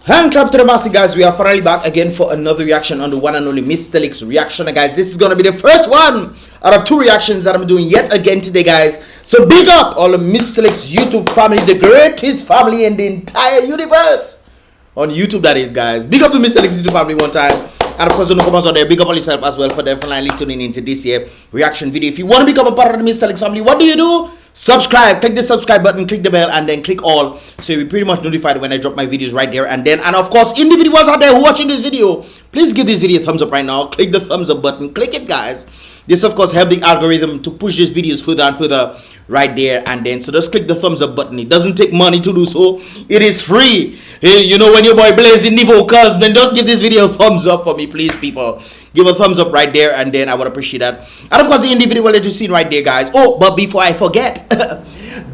Hand clap to the massive, guys. We are finally back again for another reaction on the one and only Mystelics reaction, guys. This is gonna be the first one out of two reactions that I'm doing yet again today, guys. So big up all the Mystelics YouTube family, the greatest family in the entire universe on YouTube, that is, guys. Big up the Mystelics YouTube family one time. And of course, don't come out there. Big up on yourself as well for definitely tuning into this here reaction video. If you want to become a part of the Mystelics family, what do? Subscribe. Click the subscribe button, click the bell, and then click all, so you'll be pretty much notified when I drop my videos right there and then. And of course, individuals out there who are watching this video, please give this video a thumbs up right now. Click the thumbs up button. Click it, guys. This of course help the algorithm to push these videos further and further right there and then. So just click the thumbs up button. It doesn't take money to do so. It is free. Hey, you know, when your boy blazing the vocals, then just give this video a thumbs up for me, please, people. Give a thumbs up right there and then I would appreciate that. And of course, the individual that you seen right there, guys. Oh, but before I forget,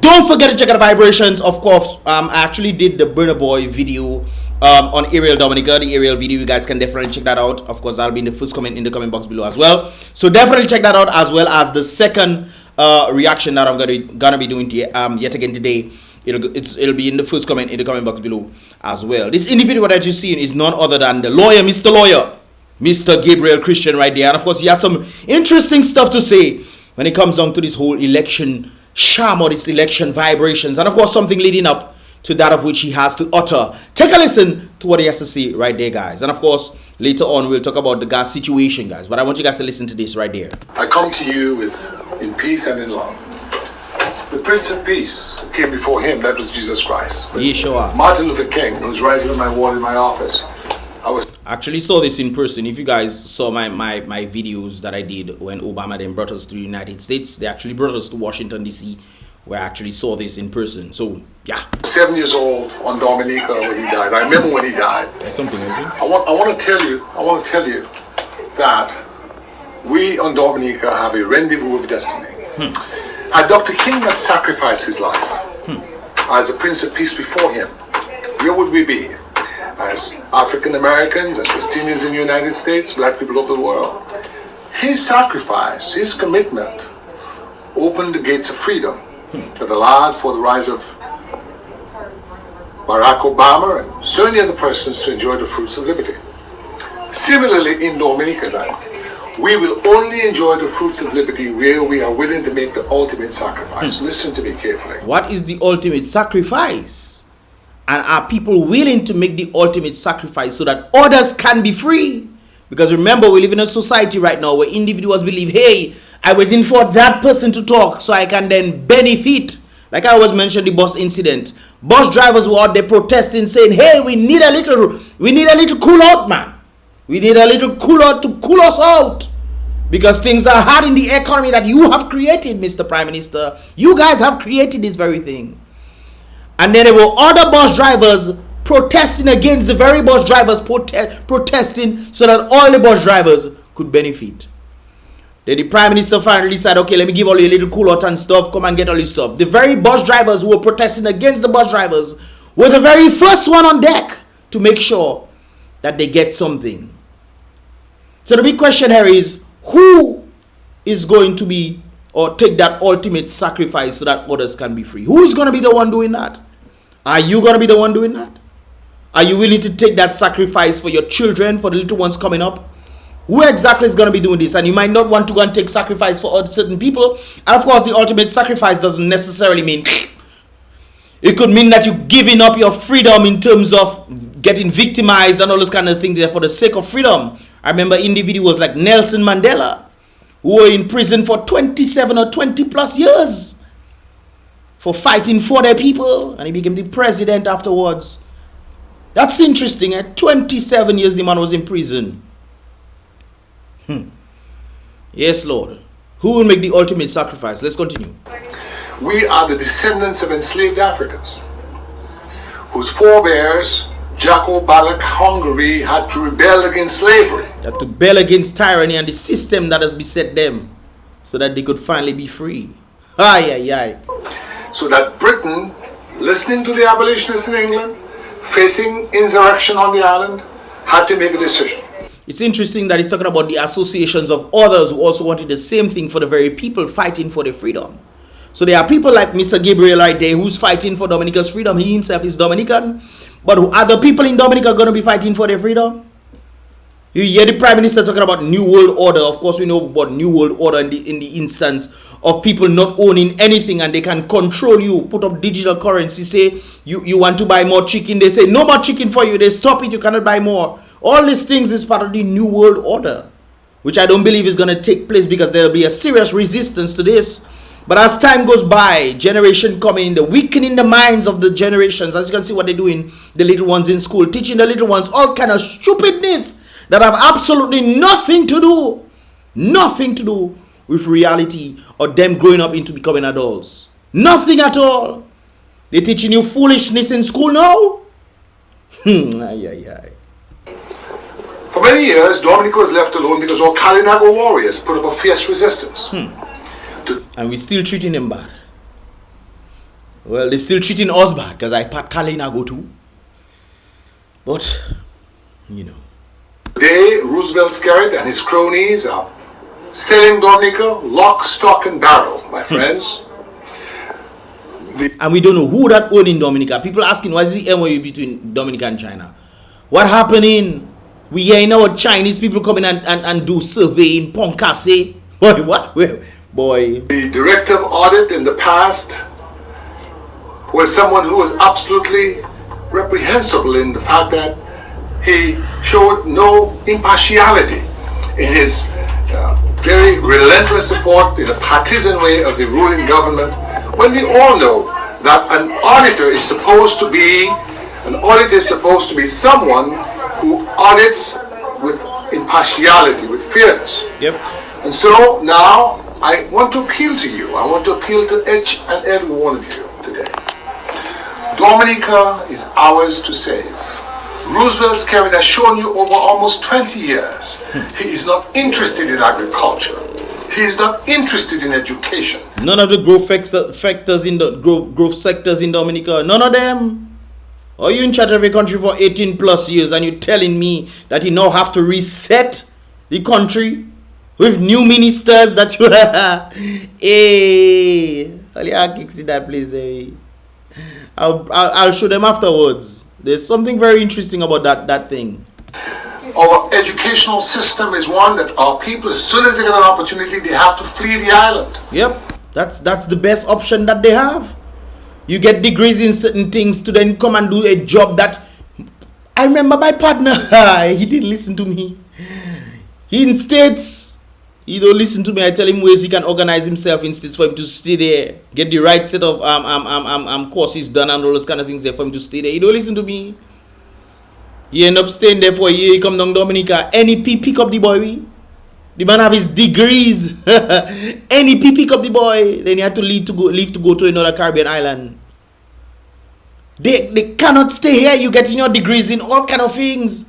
don't forget to check out the vibrations. Of course, I actually did the Burna Boy video on Ariel Dominica, the Ariel video. You guys can definitely check that out. Of course, I'll be in the first comment in the comment box below as well. So definitely check that out, as well as the second reaction that I'm gonna be doing yet again today. It'll be in the first comment in the comment box below as well. This individual that you're seeing is none other than the lawyer, Mr. Lawyer, Mr. Gabriel Christian right there. And of course, he has some interesting stuff to say when it comes down to this whole election sham or this election vibrations, and of course something leading up to that of which he has to utter. Take a listen to what he has to say right there, guys. And of course, later on we'll talk about the gas situation, guys, but I want you guys to listen to this right there. I come to you in peace and in love. The Prince of Peace came before him, that was Jesus Christ. Yeshua. Martin Luther King, who's right here on my wall in my office. I actually saw this in person. If you guys saw my videos that I did when Obama then brought us to the United States, they actually brought us to Washington DC, where I actually saw this in person. So yeah, 7 years old on Dominica when he died. I remember when he died. That's something, isn't it? I want to tell you that we on Dominica have a rendezvous of destiny. Had Dr. King not sacrificed his life as a Prince of Peace before him, where would we be? As African Americans, as Palestinians in the United States, black people of the world. His sacrifice, his commitment, opened the gates of freedom that allowed for the rise of Barack Obama and so many other persons to enjoy the fruits of liberty. Similarly, in Dominica, we will only enjoy the fruits of liberty where we are willing to make the ultimate sacrifice. Listen to me carefully. What is the ultimate sacrifice? And are people willing to make the ultimate sacrifice so that others can be free? Because remember, we live in a society right now where individuals believe, hey, I'm waiting for that person to talk so I can then benefit. Like I always mentioned the bus incident. Bus drivers were out there protesting, saying, hey, we need a little cool out, man. We need a little cool out to cool us out. Because things are hard in the economy that you have created, Mr. Prime Minister. You guys have created this very thing. And then there were other bus drivers protesting against the very bus drivers protesting so that all the bus drivers could benefit. Then the Prime Minister finally said, okay, let me give all you a little cool out and stuff. Come and get all this stuff. The very bus drivers who were protesting against the bus drivers were the very first one on deck to make sure that they get something. So the big question here is, who is going to be or take that ultimate sacrifice so that others can be free? Who's going to be the one doing that? Are you going to be the one doing that? Are you willing to take that sacrifice for your children, for the little ones coming up? Who exactly is going to be doing this? And you might not want to go and take sacrifice for certain people. And of course, the ultimate sacrifice doesn't necessarily mean it could mean that you're giving up your freedom in terms of getting victimized and all those kind of things there for the sake of freedom. I remember individuals like Nelson Mandela, who were in prison for 27 or 20 plus years for fighting for their people, and he became the president afterwards. That's interesting. 27 years the man was in prison. Yes, Lord. Who will make the ultimate sacrifice? Let's continue. We are the descendants of enslaved Africans, whose forebears, Jacko Balak Hungary, had to rebel against slavery. They had to rebel against tyranny and the system that has beset them so that they could finally be free. Aye, aye, aye. So that Britain, listening to the abolitionists in England, facing insurrection on the island, had to make a decision. It's interesting that he's talking about the associations of others who also wanted the same thing for the very people fighting for their freedom. So there are people like Mr. Gabriel right there who's fighting for Dominica's freedom. He himself is Dominican. But other people in Dominica are going to be fighting for their freedom. You hear the Prime Minister talking about New World Order. Of course, we know about New World Order in the instance of people not owning anything and they can control you, put up digital currency, say you want to buy more chicken. They say no more chicken for you. They stop it. You cannot buy more. All these things is part of the New World Order, which I don't believe is going to take place because there will be a serious resistance to this. But as time goes by, generation coming, the weakening the minds of the generations. As you can see what they're doing, the little ones in school, teaching the little ones all kind of stupidness that have absolutely nothing to do with reality or them growing up into becoming adults. Nothing at all. They're teaching you foolishness in school now. For many years, Dominica was left alone because our Kalinago warriors put up a fierce resistance. And we're still treating them bad. Well, they're still treating us bad because I part Kalinago too. But, you know. Today, Roosevelt Skerritt and his cronies are selling Dominica lock, stock, and barrel, my friends. And we don't know who that owns in Dominica. People asking, what is the MOU between Dominica and China? What happening? We hear now Chinese people coming and do survey in Ponkase. Boy, what? Boy. The director of audit in the past was someone who was absolutely reprehensible in the fact that he showed no impartiality in his very relentless support in a partisan way of the ruling government, when we all know that an auditor is supposed to be someone who audits with impartiality, with fairness. Yep. And so now I want to appeal to you. I want to appeal to each and every one of you today. Dominica is ours to save. Roosevelt Skerritt has shown you over almost 20 years. He is not interested in agriculture. He is not interested in education. None of the growth factors in the growth sectors in Dominica, none of them. Are you in charge of a country for 18 plus years and you're telling me that you now have to reset the country with new ministers that you hey, I'll kick that place there. I'll show them afterwards. There's something very interesting about that thing. Our educational system is one that our people, as soon as they get an opportunity, they have to flee the island. Yep, that's the best option that they have. You get degrees in certain things to then come and do a job that... I remember my partner, he didn't listen to me. He in States, he don't listen to me. I tell him ways he can organize himself in States for him to stay there. Get the right set of courses done and all those kind of things there for him to stay there. He don't listen to me. He end up staying there for a year. He come down Dominica. NEP pick up the boy. The man have his degrees. NEP pick up the boy. Then he had to leave to go to another Caribbean island. They cannot stay here. You getting your degrees in all kind of things.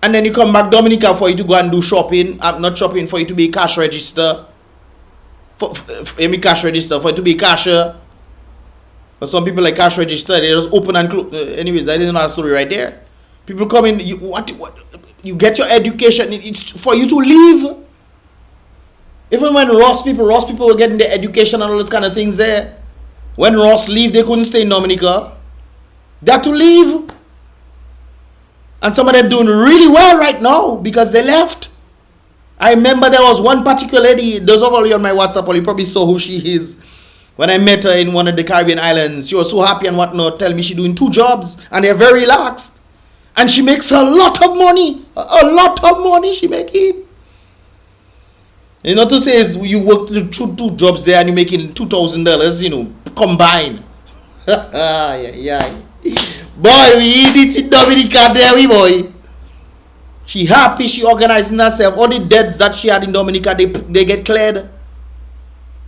And then you come back Dominica for you to go and do shopping. Not shopping, for you to be a cash register. For you to be a cashier. For some people like cash register, they just open and close. Anyways, that is another story right there. People come in, you get your education, it's for you to leave. Even when Ross people were getting their education and all those kind of things there. When Ross leave, they couldn't stay in Dominica. They had to leave. And some of them doing really well right now because they left. I remember there was one particular lady, those of you on my WhatsApp, you probably saw who she is. When I met her in one of the Caribbean islands, she was so happy and whatnot, tell me she's doing 2 jobs and they're very relaxed. And she makes a lot of money. A lot of money she making. You know, to say is you work 2 jobs there and you're making $2,000, combined. yeah. Boy, we eat it in Dominica there, we boy. She happy, she organizing herself. All the debts that she had in Dominica, they get cleared.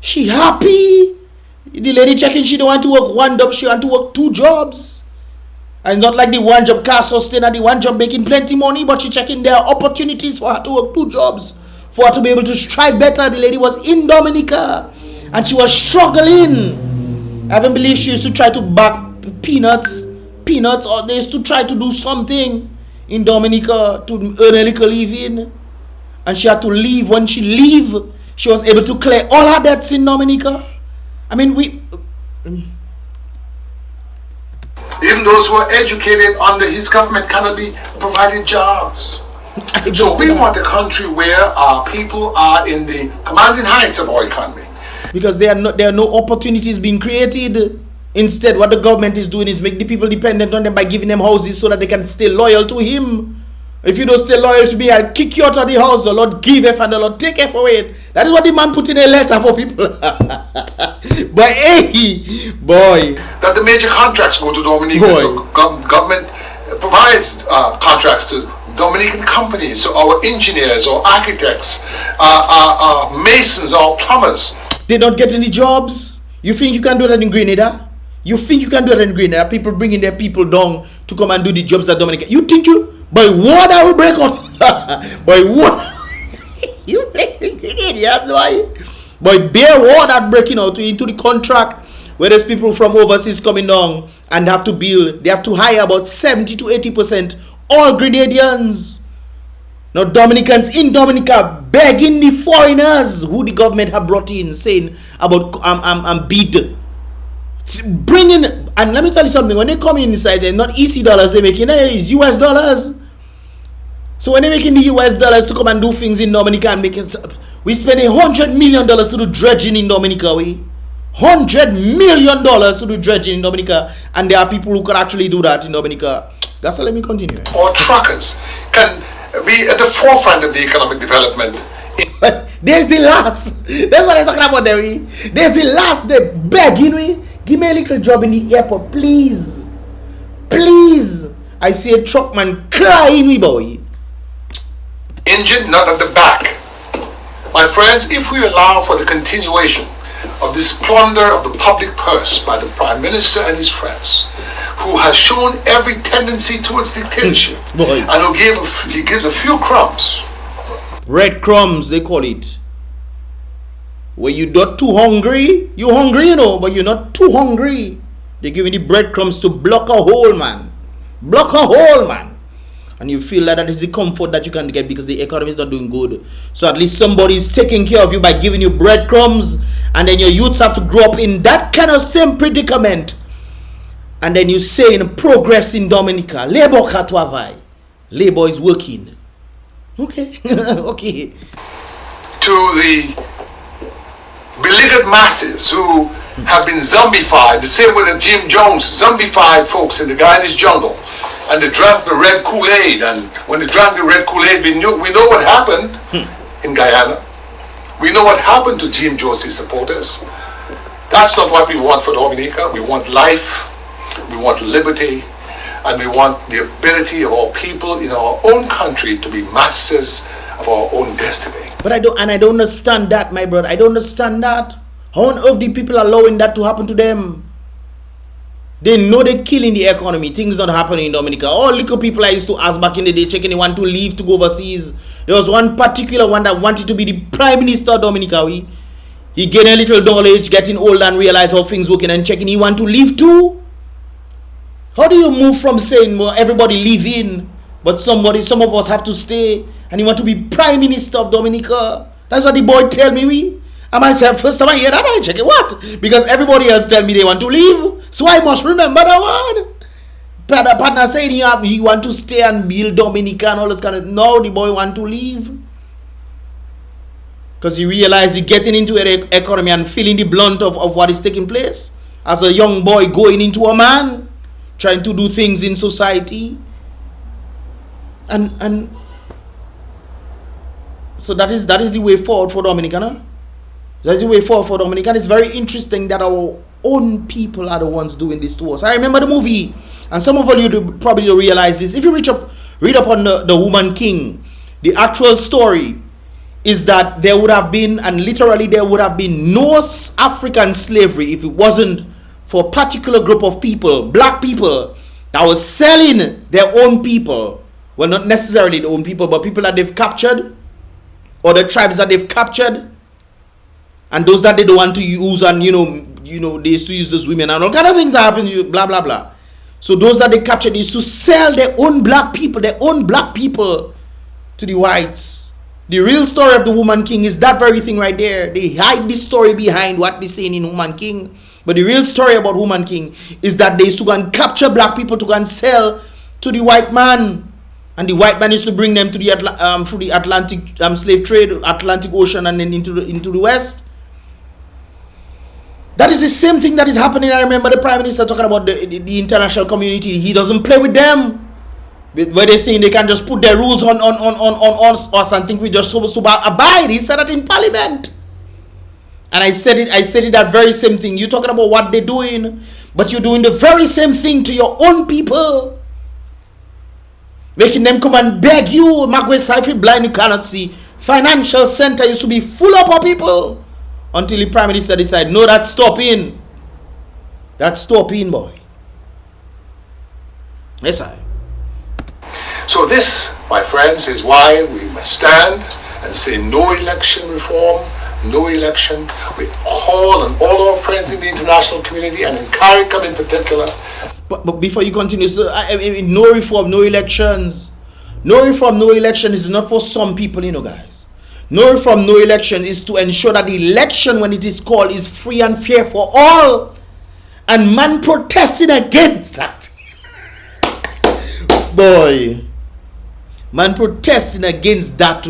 She happy. The lady checking, she don't want to work 1 job, she want to work 2 jobs. And it's not like the 1 job car sustain and the 1 job making plenty money, but she checking there are opportunities for her to work 2 jobs. For her to be able to strive better. The lady was in Dominica and she was struggling. I haven't believed she used to try to bag peanuts, or they used to try to do something in Dominica to earn a little living. And she had to leave. When she leave, she was able to clear all her debts in Dominica. I mean, Even those who are educated under his government cannot be provided jobs. So we want a country where our people are in the commanding heights of our economy. Because there are no opportunities being created. Instead, what the government is doing is make the people dependent on them by giving them houses so that they can stay loyal to him. If you don't stay loyal to me, I'll kick you out of the house. The Lord giveth and the Lord taketh away. That is what the man put in a letter for people. But hey, boy. That the major contracts go to Dominica. So government provides contracts to Dominican companies. So our engineers or architects, masons or plumbers. They don't get any jobs. You think you can do that in Grenada? You think you can do that in Grenada? People bringing their people down to come and do the jobs at Dominica. You think by what I will break out? By what? You that's why. By bare water breaking out into the contract where there's people from overseas coming down and have to build. They have to hire about 70 to 80% all Grenadians. Now Dominicans in Dominica begging the foreigners who the government have brought in, saying about bid, bringing. And let me tell you something, when they come inside, they're not EC dollars they're making, it's US dollars. So when they're making the US dollars to come and do things in Dominica and making, we spend $100 million to do dredging in Dominica. $100 million to do dredging in Dominica, and there are people who can actually do that in Dominica. That's how. Let me continue. Or truckers can be at the forefront of the economic development. There's the last. That's what I'm talking about there. There's the last. They begging me. Give me a little job in the airport, please. Please. I see a truckman crying me, boy. Engine, not at the back. My friends, if we allow for the continuation of this plunder of the public purse by the Prime Minister and his friends, who has shown every tendency towards dictatorship, and he gives a few crumbs. Red crumbs, they call it. When you're not too hungry, you're hungry, you know, but you're not too hungry. They give you the breadcrumbs to block a hole, man. Block a hole, man. And you feel that is the comfort that you can get because the economy is not doing good. So at least somebody is taking care of you by giving you breadcrumbs, and then your youths have to grow up in that kind of same predicament. And then you say in progress in Dominica, labor katwavai. Labor is working. Okay. Okay. To the beleaguered masses who have been zombified, the same way that Jim Jones zombified folks in the Guyanese jungle, and they drank the red Kool-Aid, and when they drank the red Kool-Aid, we know what happened in Guyana. We know what happened to Jim Jones' supporters. That's not what we want for Dominica. We want life, we want liberty, and we want the ability of our people in our own country to be masters of our own destiny. But I don't understand that, my brother. I don't understand that. How on earth the people allowing that to happen to them? They know they're killing the economy. Things not happening in Dominica. All little people I used to ask back in the day, checking they want to leave to go overseas. There was one particular one that wanted to be the Prime Minister of Dominica. He gained a little knowledge, getting old and realize how things working and checking. He want to leave too. How do you move from saying, well, everybody leave in, but some of us have to stay, and you want to be Prime Minister of Dominica? That's what the boy tell me. And myself, first time I hear that, I check it. What? Because everybody else tell me they want to leave. So I must remember that one. Partner saying he want to stay and build Dominica and all this kind of. No, the boy want to leave. Because he realized he getting into an economy and feeling the blunt of what is taking place. As a young boy going into a man, trying to do things in society. And so that is the way forward for Dominica, no? That's the way forward for Dominica. And it's very interesting that our own people are the ones doing this to us. I remember the movie, and some of you probably don't realize this. If you read up on the Woman King, the actual story is that there would have been, and literally there would have been no African slavery if it wasn't for a particular group of people, black people, that was selling their own people. Well, not necessarily their own people, but people that they've captured, or the tribes that they've captured, and those that they don't want to use, and you know they used to use those women and all kind of things that happen, blah blah blah. So those that they captured used to sell their own black people to the whites. The real story of the Woman King is that very thing right there. They hide the story behind what they saying in Woman King. But the real story about Woman King is that they used to go and capture black people to go and sell to the white man. And the white man used to bring them to the through the Atlantic slave trade, Atlantic Ocean, and then into the West. That is the same thing that is happening. I remember the Prime Minister talking about the international community. He doesn't play with them. Where they think they can just put their rules on us and think we just supposed to abide. He said that in Parliament. And I stated that very same thing. You're talking about what they're doing, but you're doing the very same thing to your own people. Making them come and beg you. Magwe Saifi blind, you cannot see. Financial center used to be full up of people. Until the Prime Minister decided, no, that's stopping. That's stopping, boy. Yes, I. So this, my friends, is why we must stand and say no election reform, no election. We call on all our friends in the international community and in CARICOM in particular. But before you continue, so no reform, no elections. No reform, no election is not for some people, you know, guys. No reform, no election is to ensure that the election, when it is called, is free and fair for all. And man protesting against that. Boy. Man protesting against that.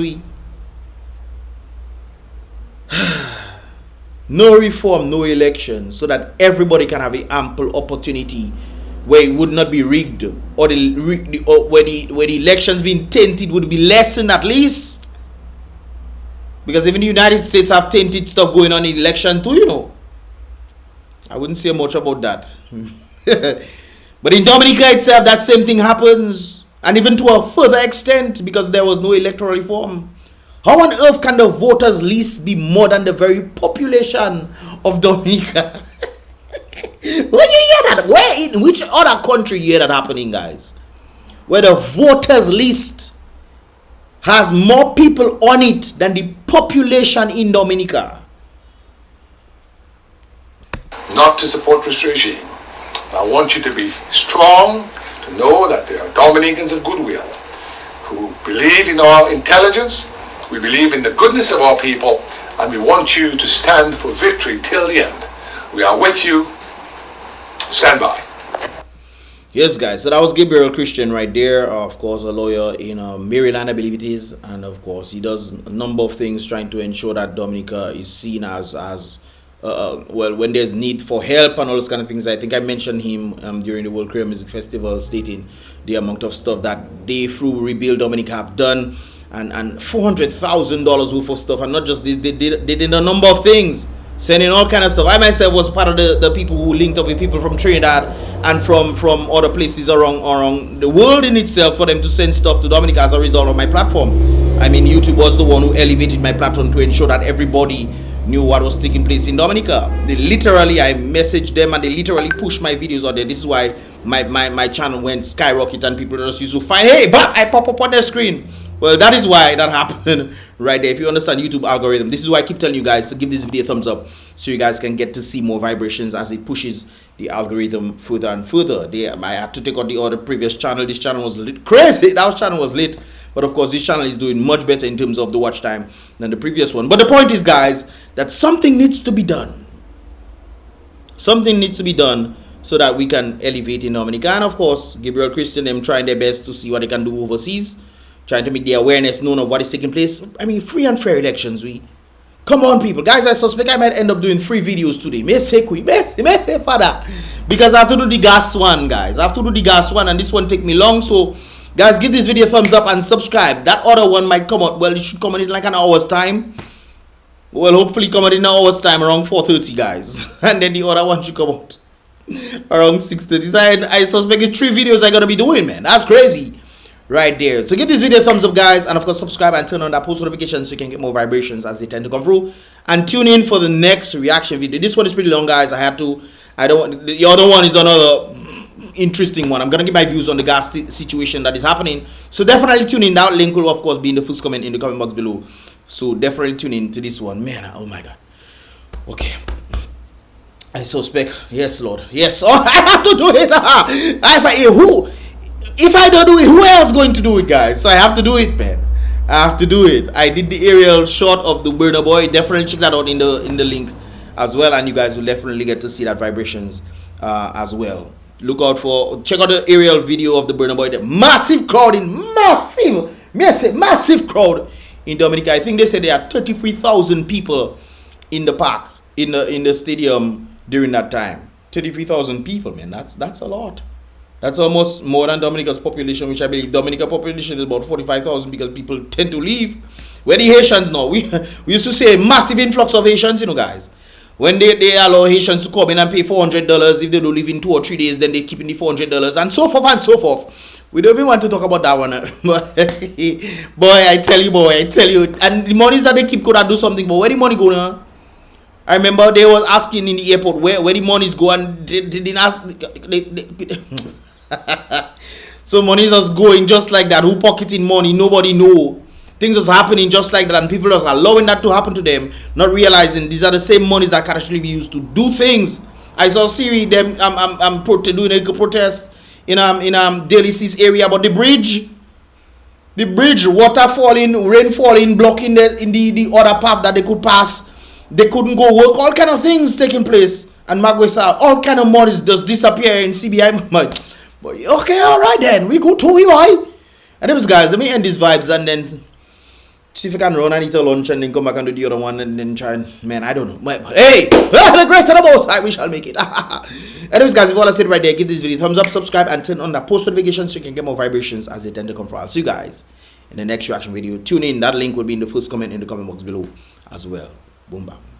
No reform, no election, so that everybody can have an ample opportunity where it would not be rigged, or where the elections being tainted would be lessened at least. Because even the United States have tainted stuff going on in election too, you know. I wouldn't say much about that. But in Dominica itself, that same thing happens. And even to a further extent, because there was no electoral reform. How on earth can the voters list be more than the very population of Dominica? Where you hear that? Where, in which other country you hear that happening, guys? Where the voters list has more people on it than the population in Dominica. Not to support this regime. I want you to be strong, to know that there are Dominicans of goodwill who believe in our intelligence, we believe in the goodness of our people, and we want you to stand for victory till the end. We are with you. Stand by. Yes, guys, so that was Gabriel Christian right there, of course, a lawyer in Maryland, I believe it is, and of course he does a number of things trying to ensure that Dominica is seen as well, when there's need for help and all those kind of things. I think I mentioned him during the World Korean Music Festival, stating the amount of stuff that they through Rebuild Dominica have done, and $400,000 worth of stuff, and not just this, they did a number of things, sending all kind of stuff. I myself was part of the people who linked up with people from Trinidad and from other places around the world in itself for them to send stuff to Dominica as a result of my platform. I mean, YouTube was the one who elevated my platform to ensure that everybody knew what was taking place in Dominica. I messaged them and they literally pushed my videos out there. This is why my channel went skyrocket and people just used to find, hey, but I pop up on the screen. Well, that is why that happened right there. If you understand YouTube algorithm, this is why I keep telling you guys to give this video a thumbs up so you guys can get to see more vibrations as it pushes the algorithm further and further. I had to take out the other previous channel. This channel was lit. Crazy. That channel was lit. But of course, this channel is doing much better in terms of the watch time than the previous one. But the point is, guys, that something needs to be done. Something needs to be done so that we can elevate in Dominica. And of course, Gabriel Christian, them trying their best to see what they can do overseas, trying to make the awareness known of what is taking place. I mean, free and fair elections, come on, people. Guys, I suspect I might end up doing 3 videos today. May say father. Because I have to do the gas one, guys. I have to do the gas one, and this one take me long. So, guys, give this video a thumbs up and subscribe. That other one might come out. Well, it should come out in like an hour's time. Well, hopefully come out in an hour's time, around 4:30, guys. And then the other one should come out around 6:30. So I suspect it's 3 videos I'm going to be doing, man. That's crazy. Right there. So give this video a thumbs up, guys, and of course subscribe and turn on that post notification so you can get more vibrations as they tend to come through. And tune in for the next reaction video. This one is pretty long, guys. I don't want the other one is another interesting one. I'm gonna get my views on the gas situation that is happening. So definitely tune in. That link will of course be in the first comment in the comment box below. So definitely tune in to this one, man. Oh my god. Okay. I suspect. Yes, Lord. Yes. Oh, I have to do it. If I don't do it, who else going to do it, guys? So I have to do it, man. I have to do it. I did the aerial shot of the Burner Boy. Definitely check that out in the link. as well, and you guys will definitely get to see that vibrations as well. Look out for, check out the aerial video of the Burna Boy. The massive crowd massive crowd in Dominica. I think they said there are 33,000 people in the park, in the stadium during that time. 33,000 people, man. That's a lot. That's almost more than Dominica's population, which I believe Dominica population is about 45,000 because people tend to leave. Where the Haitians now, we used to say massive influx of Haitians, you know, guys. When they allow Haitians to come in and pay $400, if they don't live in 2 or 3 days, then they keep in the $400 and so forth and so forth. We don't even want to talk about that one. Boy, I tell you. And the monies that they keep could have do something, but where the money go now? I remember they was asking in the airport where the monies go, and they didn't ask. So money just going just like that. Who pocketing money? Nobody know. Things was happening just like that, and people just allowing that to happen to them, not realizing these are the same monies that can actually be used to do things. I saw Siri them doing a protest in Daly Seas area about the bridge, water falling, rain falling, blocking the other path that they could pass. They couldn't go work. All kind of things taking place, and Magwesa, all kind of monies just disappear in CBI. But okay, all right then, we go to why. And those guys, let me end these vibes and then see if I can run and eat a lunch and then come back and do the other one and then try and, man, I don't know. But hey, the grace of the Most High, we shall make it. Anyways, guys, if you want to sit right there, give this video a thumbs up, subscribe, and turn on that post notification so you can get more vibrations as they tend to come for. I'll see you guys in the next reaction video. Tune in. That link will be in the first comment in the comment box below as well. Boom, bam.